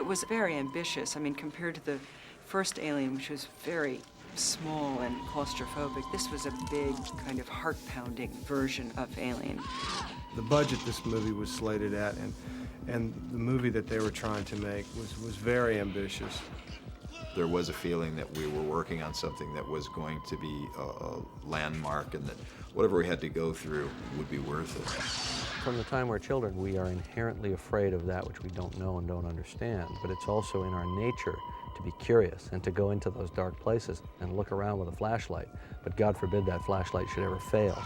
was very ambitious. I mean, compared to the first Alien, which was very small and claustrophobic, this was a big, kind of heart-pounding version of Alien. The budget this movie was slated at and the movie that they were trying to make was very ambitious. There was a feeling that we were working on something that was going to be a landmark and that whatever we had to go through would be worth it. From the time we're children, we are inherently afraid of that which we don't know and don't understand, but it's also in our nature to be curious and to go into those dark places and look around with a flashlight. But God forbid that flashlight should ever fail.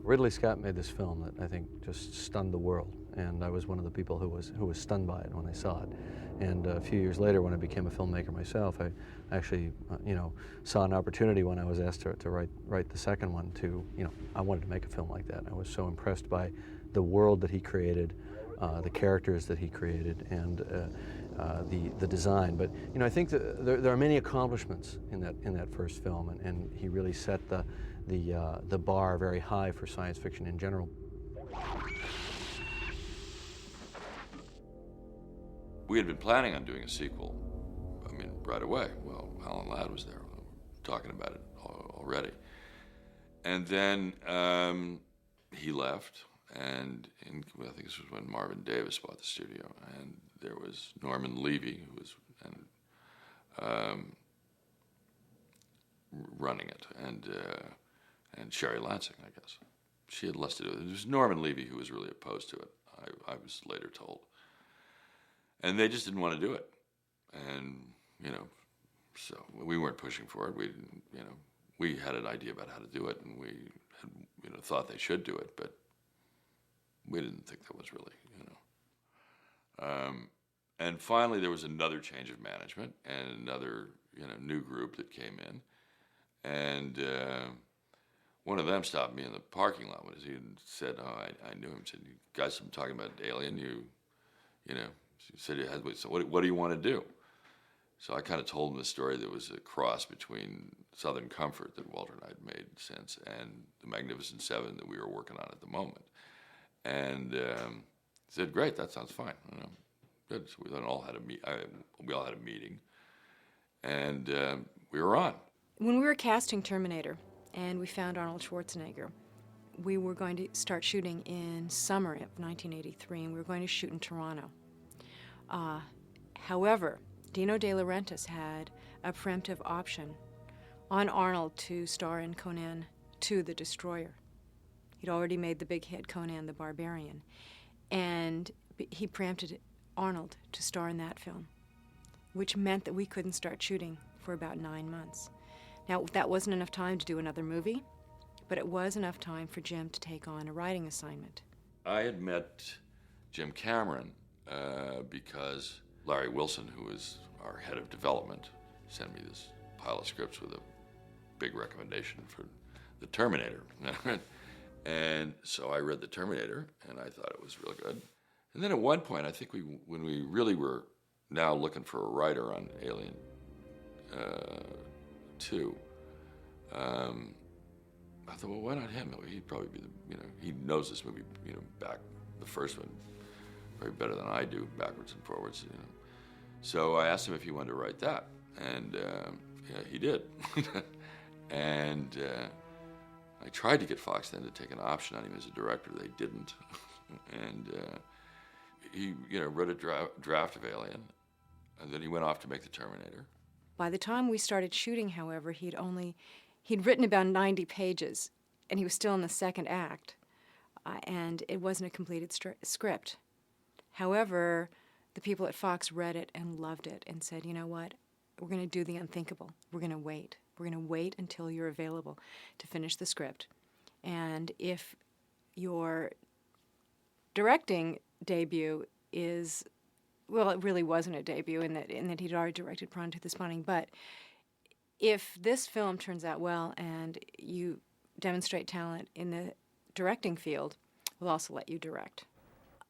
Ridley Scott made this film that I think just stunned the world, and I was one of the people who was stunned by it when I saw it. And a few years later, when I became a filmmaker myself, I actually, saw an opportunity when I was asked to write the second one to, I wanted to make a film like that. I was so impressed by the world that he created, the characters that he created, and the design. But I think that there are many accomplishments in that first film, and he really set the bar very high for science fiction in general. We had been planning on doing a sequel, right away. Well, Alan Ladd was there, talking about it already. And then he left, and I think this was when Marvin Davis bought the studio, and there was Norman Levy, who was running it, and Sherry Lansing, I guess. She had less to do with it. It was Norman Levy who was really opposed to it, I was later told. And they just didn't want to do it. And, so we weren't pushing for it. We didn't, we had an idea about how to do it, and we had, thought they should do it, but we didn't think that was really, And finally, there was another change of management and another, new group that came in. And one of them stopped me in the parking lot when he said, I knew him, said, you guys have been talking about Alien, he said, so what do you want to do? So I kind of told him the story that was a cross between Southern Comfort that Walter and I had made since and the Magnificent Seven that we were working on at the moment. And he said, great, that sounds fine. Good. So we then all had we all had a meeting, and we were on. When we were casting Terminator and we found Arnold Schwarzenegger, we were going to start shooting in summer of 1983, and we were going to shoot in Toronto. However, Dino De Laurentiis had a preemptive option on Arnold to star in Conan 2, The Destroyer. He'd already made the big hit Conan the Barbarian, and he preempted Arnold to star in that film, which meant that we couldn't start shooting for about 9 months. Now, that wasn't enough time to do another movie, but it was enough time for Jim to take on a writing assignment. I had met Jim Cameron because Larry Wilson, who was our head of development, sent me this pile of scripts with a big recommendation for The Terminator. And so I read The Terminator, and I thought it was real good. And then at one point, I think when we really were now looking for a writer on Alien 2, I thought, well, why not him? He'd probably be he knows this movie, back the first one probably better than I do, backwards and forwards, So I asked him if he wanted to write that, and he did. And I tried to get Fox then to take an option on him as a director. They didn't. And he, wrote a draft of Alien, and then he went off to make The Terminator. By the time we started shooting, however, he'd written about 90 pages, and he was still in the second act, and it wasn't a completed script. However, the people at Fox read it and loved it and said, you know what, we're going to do the unthinkable. We're going to wait. We're going to wait until you're available to finish the script. And if your directing debut is, well, it really wasn't a debut in that he'd already directed Prawn to the Spawning, but if this film turns out well and you demonstrate talent in the directing field, we'll also let you direct.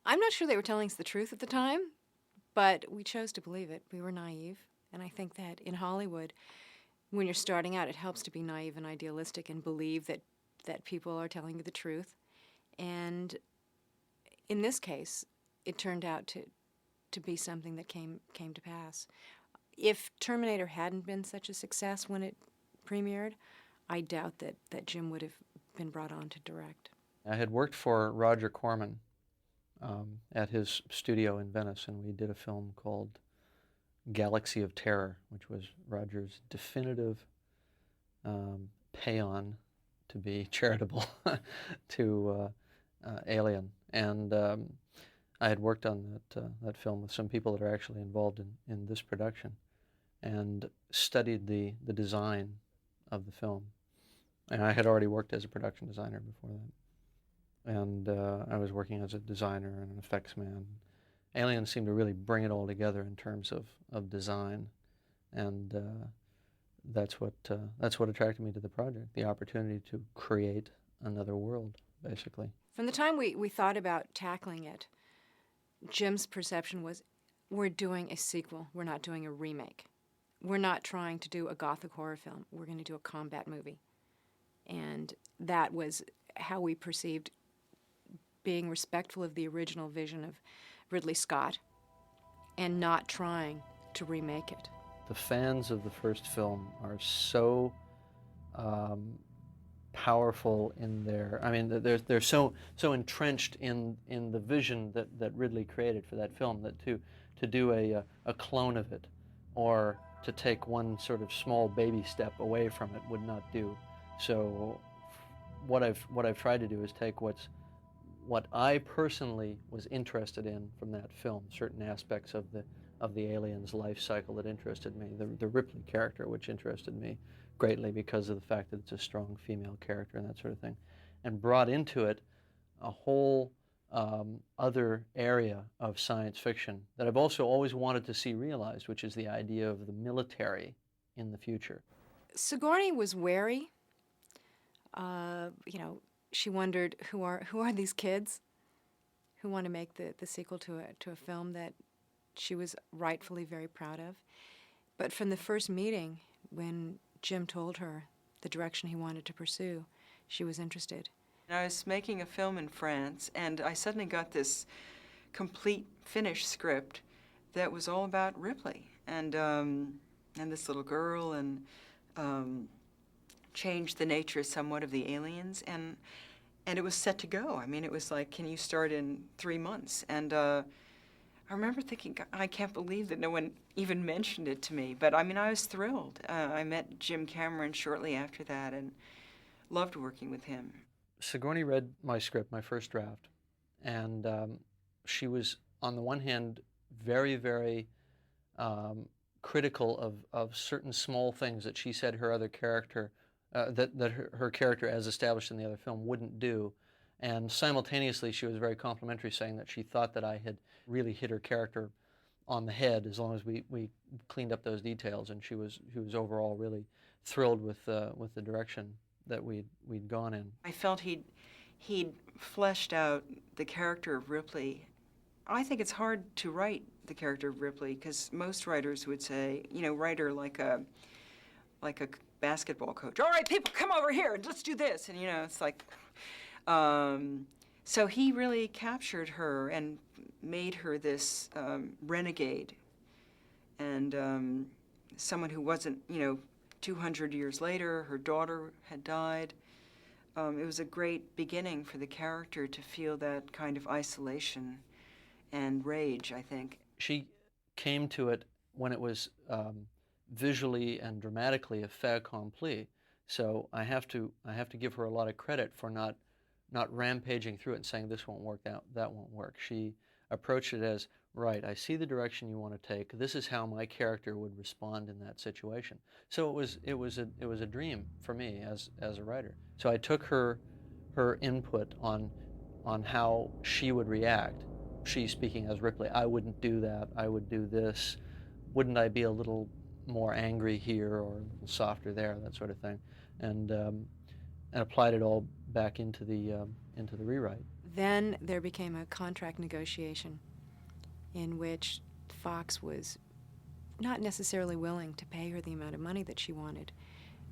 I'm not sure they were telling us the truth at the time, but we chose to believe it. We were naive, and I think that in Hollywood, when you're starting out, it helps to be naive and idealistic and believe that people are telling you the truth. And in this case, it turned out to be something that came to pass. If Terminator hadn't been such a success when it premiered, I doubt that Jim would have been brought on to direct. I had worked for Roger Corman at his studio in Venice, and we did a film called Galaxy of Terror, which was Roger's definitive paean, to be charitable, to Alien. And I had worked on that film with some people that are actually involved in this production, and studied the design of the film. And I had already worked as a production designer before that. And I was working as a designer and an effects man. Alien seemed to really bring it all together in terms of design, and that's what attracted me to the project, the opportunity to create another world, basically. From the time we thought about tackling it, Jim's perception was, we're doing a sequel, we're not doing a remake. We're not trying to do a gothic horror film, we're going to do a combat movie. And that was how we perceived being respectful of the original vision of Ridley Scott and not trying to remake it. The fans of the first film are so powerful in their, I mean, they're so entrenched in the vision that Ridley created for that film, that to do a clone of it, or to take one sort of small baby step away from it, would not do. So what I've tried to do is take what I personally was interested in from that film, certain aspects of the alien's life cycle that interested me, the Ripley character, which interested me greatly because of the fact that it's a strong female character and that sort of thing, and brought into it a whole other area of science fiction that I've also always wanted to see realized, which is the idea of the military in the future. Sigourney was wary. She wondered, who are these kids who want to make the sequel to a film that she was rightfully very proud of. But from the first meeting, when Jim told her the direction he wanted to pursue, she was interested. I was making a film in France, and I suddenly got this complete finished script that was all about Ripley and this little girl, and changed the nature somewhat of the aliens, and it was set to go. I mean, it was like, can you start in 3 months? And I remember thinking, I can't believe that no one even mentioned it to me. But I mean, I was thrilled. I met Jim Cameron shortly after that and loved working with him. Sigourney read my script, my first draft, and she was, on the one hand, very, very critical of certain small things that she said her other character, that her character as established in the other film wouldn't do. And simultaneously, she was very complimentary, saying that she thought that I had really hit her character on the head as long as we cleaned up those details. And she was overall really thrilled with the direction that we'd gone in. I felt he'd fleshed out the character of Ripley. I think it's hard to write the character of Ripley, because most writers would say, write her like a basketball coach. All right, people, come over here and let's do this. And it's like, so he really captured her and made her this renegade, and someone who wasn't, 200 years later, her daughter had died. It was a great beginning for the character to feel that kind of isolation and rage, I think. She came to it when it was visually and dramatically a fait accompli. So I have to give her a lot of credit for not rampaging through it and saying this won't work, that won't work. She approached it as, right, I see the direction you want to take. This is how my character would respond in that situation. So it was a dream for me as a writer. So I took her input on how she would react. She speaking as Ripley, I wouldn't do that, I would do this. Wouldn't I be a little more angry here or a little softer there, that sort of thing, and applied it all back into the rewrite. Then there became a contract negotiation in which Fox was not necessarily willing to pay her the amount of money that she wanted,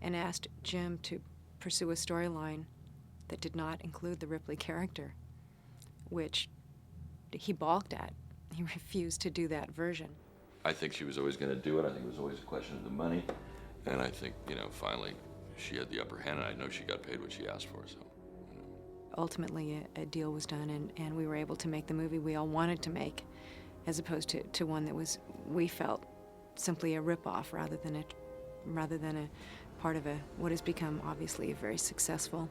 and asked Jim to pursue a storyline that did not include the Ripley character, which he balked at. He refused to do that version. I think she was always going to do it. I think it was always a question of the money. And I think, finally she had the upper hand, and I know she got paid what she asked for, so. Ultimately, a deal was done, and we were able to make the movie we all wanted to make, as opposed to one that was, we felt, simply a ripoff rather than a part of what has become, obviously, a very successful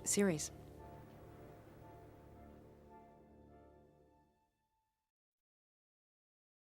series.